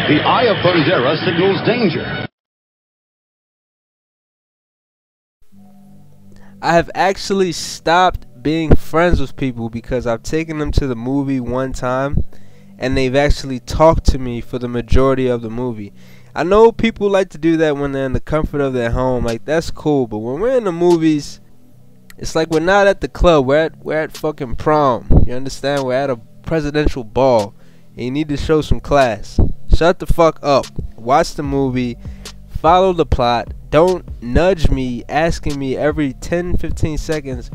The eye of Bandera signals danger. I have actually stopped being friends with people because I've taken them to the movie one time and they've actually talked to me for the majority of the movie. I know people like to do that when they're in the comfort of their home. Like, that's cool, but when we're in the movies, it's like we're not at the club. We're at fucking prom. You understand? We're at a presidential ball and you need to show some class. Shut the fuck up. Watch the movie. Follow the plot. Don't nudge me asking me every 10-15 seconds,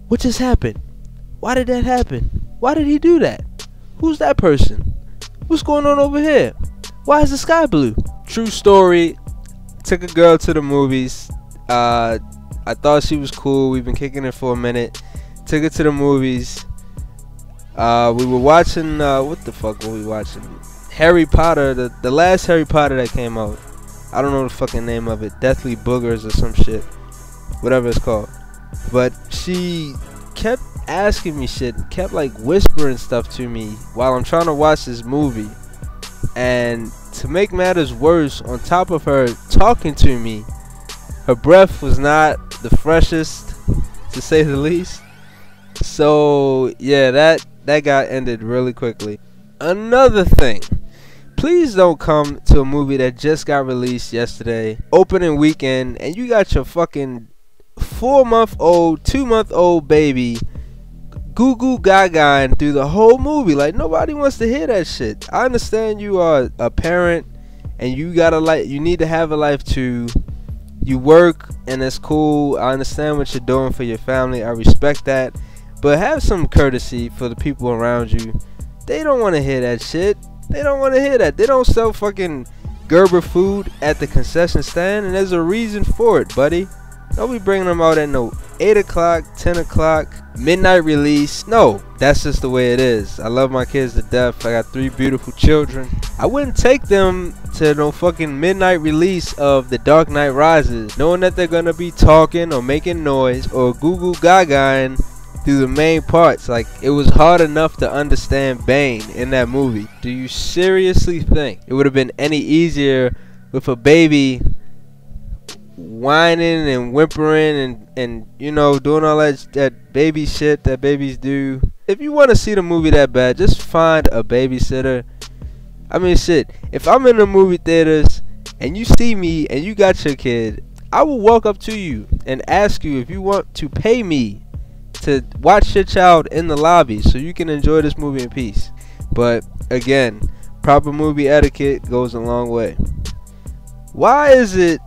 what just happened? Why did that happen? Why did he do that? Who's that person? What's going on over here? Why is the sky blue? True story. Took a girl to the movies. I thought she was cool. We've been kicking it for a minute. Took her to the movies. We were watching, what the fuck were we watching? Harry Potter, the last Harry Potter that came out. I don't know the fucking name of it. Deathly Boogers or some shit. Whatever it's called. But she kept asking me shit. Kept like whispering stuff to me while I'm trying to watch this movie. And to make matters worse, on top of her talking to me, her breath was not the freshest, to say the least. So yeah, that got ended really quickly. Another thing, please don't come to a movie that just got released yesterday, opening weekend, and you got your fucking 4-month-old, 2-month-old baby goo goo gaga through the whole movie. Like, nobody wants to hear that shit. I understand you are a parent and you need to have a life too. You work and it's cool. I understand what you're doing for your family. I respect that. But have some courtesy for the people around you. They don't want to hear that shit. They don't want to hear that. They don't sell fucking Gerber food at the concession stand, and there's a reason for it, buddy. Don't be bringing them out at no 8 o'clock, 10 o'clock, midnight release. No, that's just the way it is. I love my kids to death. I got 3 beautiful children. I wouldn't take them to no fucking midnight release of The Dark Knight Rises, knowing that they're gonna be talking or making noise or goo goo gaga through the main parts. Like, it was hard enough to understand Bane in that movie. Do you seriously think it would have been any easier with a baby whining and whimpering and you know, doing all that baby shit that babies do? If you want to see the movie that bad, just find a babysitter. I mean, shit, if I'm in the movie theaters and you see me and you got your kid, I will walk up to you and ask you if you want to pay me to watch your child in the lobby so you can enjoy this movie in peace. But again, proper movie etiquette goes a long way. Why is it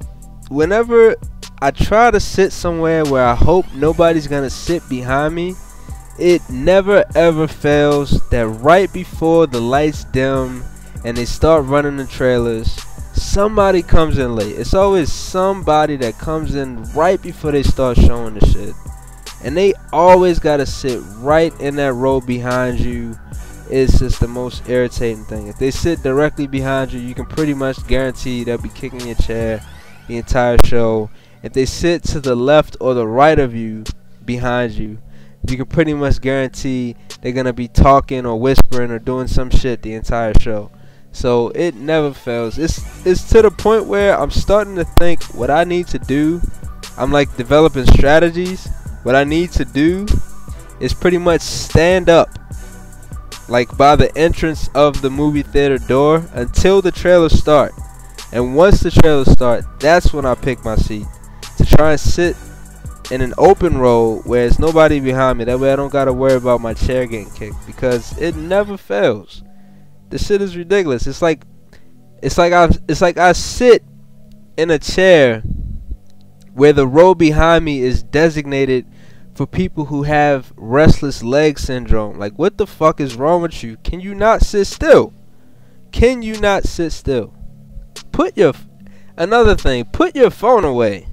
whenever I try to sit somewhere where I hope nobody's gonna sit behind me, it never ever fails that right before the lights dim and they start running the trailers, somebody comes in late. It's always somebody that comes in right before they start showing the shit. And they always gotta sit right in that row behind you. It's just the most irritating thing. If they sit directly behind you, you can pretty much guarantee they'll be kicking your chair the entire show. If they sit to the left or the right of you, behind you, you can pretty much guarantee they're gonna be talking or whispering or doing some shit the entire show. So it never fails. It's to the point where I'm starting to think what I need to do. I'm like developing strategies. What I need to do is pretty much stand up like by the entrance of the movie theater door until the trailers start. And once the trailers start, that's when I pick my seat to try and sit in an open row where there's nobody behind me. That way I don't gotta worry about my chair getting kicked, because it never fails. This shit is ridiculous. It's like I sit in a chair where the row behind me is designated for people who have restless leg syndrome. Like, what the fuck is wrong with you? Can you not sit still? Can you not sit still? Another thing, put your phone away.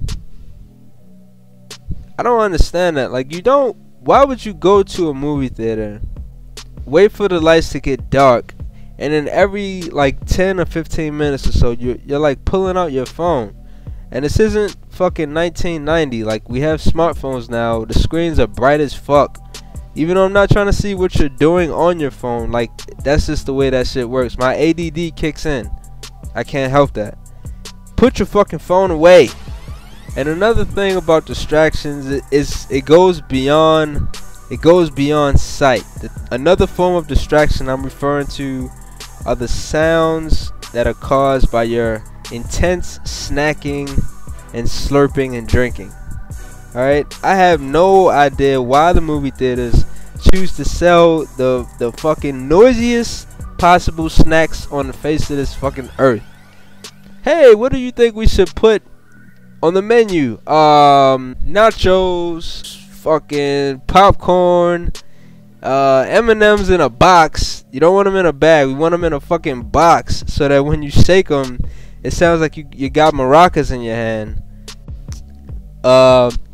I don't understand that. Like, why would you go to a movie theater, wait for the lights to get dark, and then every like 10 or 15 minutes or so you're like pulling out your phone? And this isn't fucking 1990. Like, we have smartphones now. The screens are bright as fuck. Even though I'm not trying to see what you're doing on your phone, like, that's just the way that shit works. My ADD kicks in. I can't help that. Put your fucking phone away. And another thing about distractions is it goes beyond sight. Another form of distraction I'm referring to are the sounds that are caused by your intense snacking and slurping and drinking. Alright, I have no idea why the movie theaters choose to sell the fucking noisiest possible snacks on the face of this fucking earth. Hey, what do you think we should put on the menu? Nachos, fucking popcorn, M&M's in a box. You don't want them in a bag. We want them in a fucking box so that when you shake them, it sounds like you got maracas in your hand.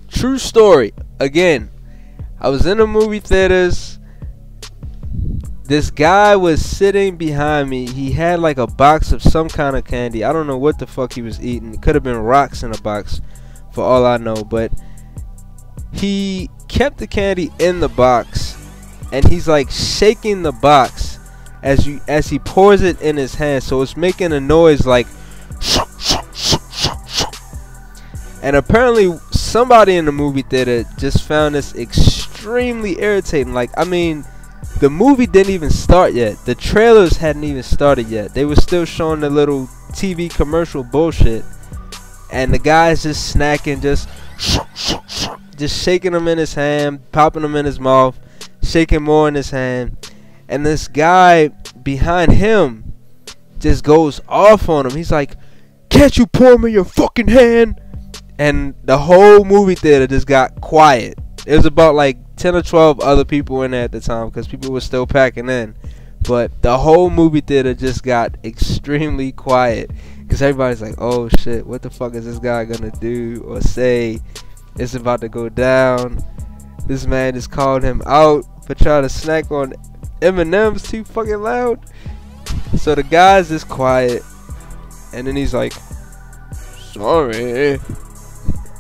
True story. Again, I was in the movie theaters. This guy was sitting behind me. He had like a box of some kind of candy. I don't know what the fuck he was eating. It could have been rocks in a box for all I know. But he kept the candy in the box. And he's like shaking the box as he pours it in his hand. So it's making a noise like. And apparently somebody in the movie theater just found this extremely irritating. Like, I mean, the movie didn't even start yet. The trailers hadn't even started yet. They were still showing the little TV commercial bullshit. And the guy's just snacking, just shaking them in his hand, popping them in his mouth, shaking more in his hand. And this guy behind him just goes off on him. He's like, "Can't you pour me your fucking hand?" And the whole movie theater just got quiet. It was about like 10 or 12 other people in there at the time because people were still packing in. But the whole movie theater just got extremely quiet because everybody's like, "Oh shit, what the fuck is this guy gonna do or say? It's about to go down. This man just called him out for trying to snack on M&M's too fucking loud." So the guy's just quiet. And then he's like, "Sorry."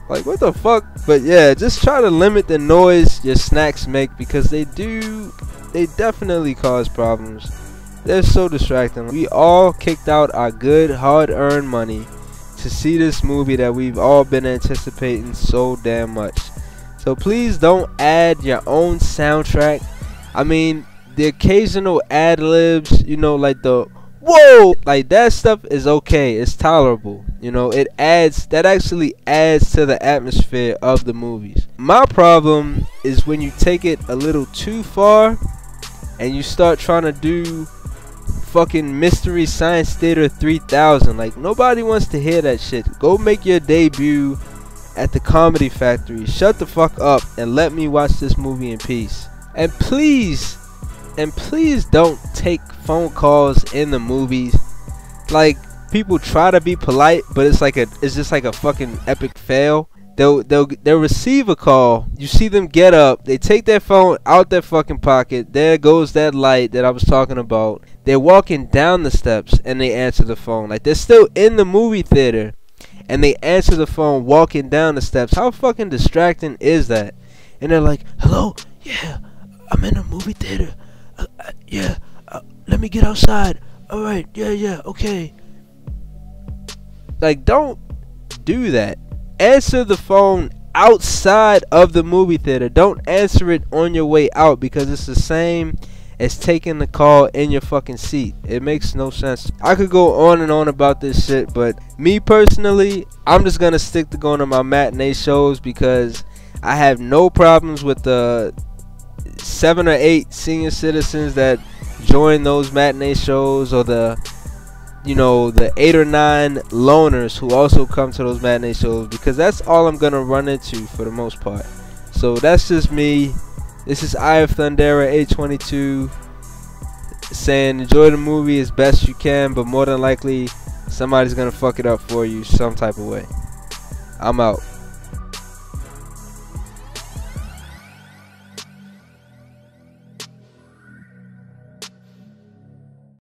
Like, what the fuck? But yeah, just try to limit the noise your snacks make because they definitely cause problems. They're so distracting. We all kicked out our good hard-earned money to see this movie that we've all been anticipating so damn much. So please don't add your own soundtrack. I mean, the occasional ad-libs, you know, like the whoa, like that stuff is okay. It's tolerable. You know, that actually adds to the atmosphere of the movies. My problem is when you take it a little too far and you start trying to do fucking Mystery Science Theater 3000. Like, nobody wants to hear that shit. Go make your debut at the Comedy Factory. Shut the fuck up and let me watch this movie in peace. And please don't take phone calls in the movies. Like, people try to be polite, but it's just like a fucking epic fail. They'll receive a call. You see them get up. They take their phone out their fucking pocket. There goes that light that I was talking about. They're walking down the steps and they answer the phone. Like, they're still in the movie theater and they answer the phone walking down the steps. How fucking distracting is that? And they're like, "Hello? Yeah, I'm in a movie theater. Yeah, let me get outside. Alright, yeah, okay." Like, don't do that. Answer the phone outside of the movie theater. Don't answer it on your way out because it's the same as taking the call in your fucking seat. It makes no sense. I could go on and on about this shit, but me personally, I'm just gonna stick to going to my matinee shows because I have no problems with the 7 or 8 senior citizens that join those matinee shows, or the 8 or 9 loners who also come to those matinee shows, because that's all I'm gonna run into for the most part. So that's just me. This is Eye of Thundera 822 saying enjoy the movie as best you can, but more than likely somebody's gonna fuck it up for you some type of way. I'm out.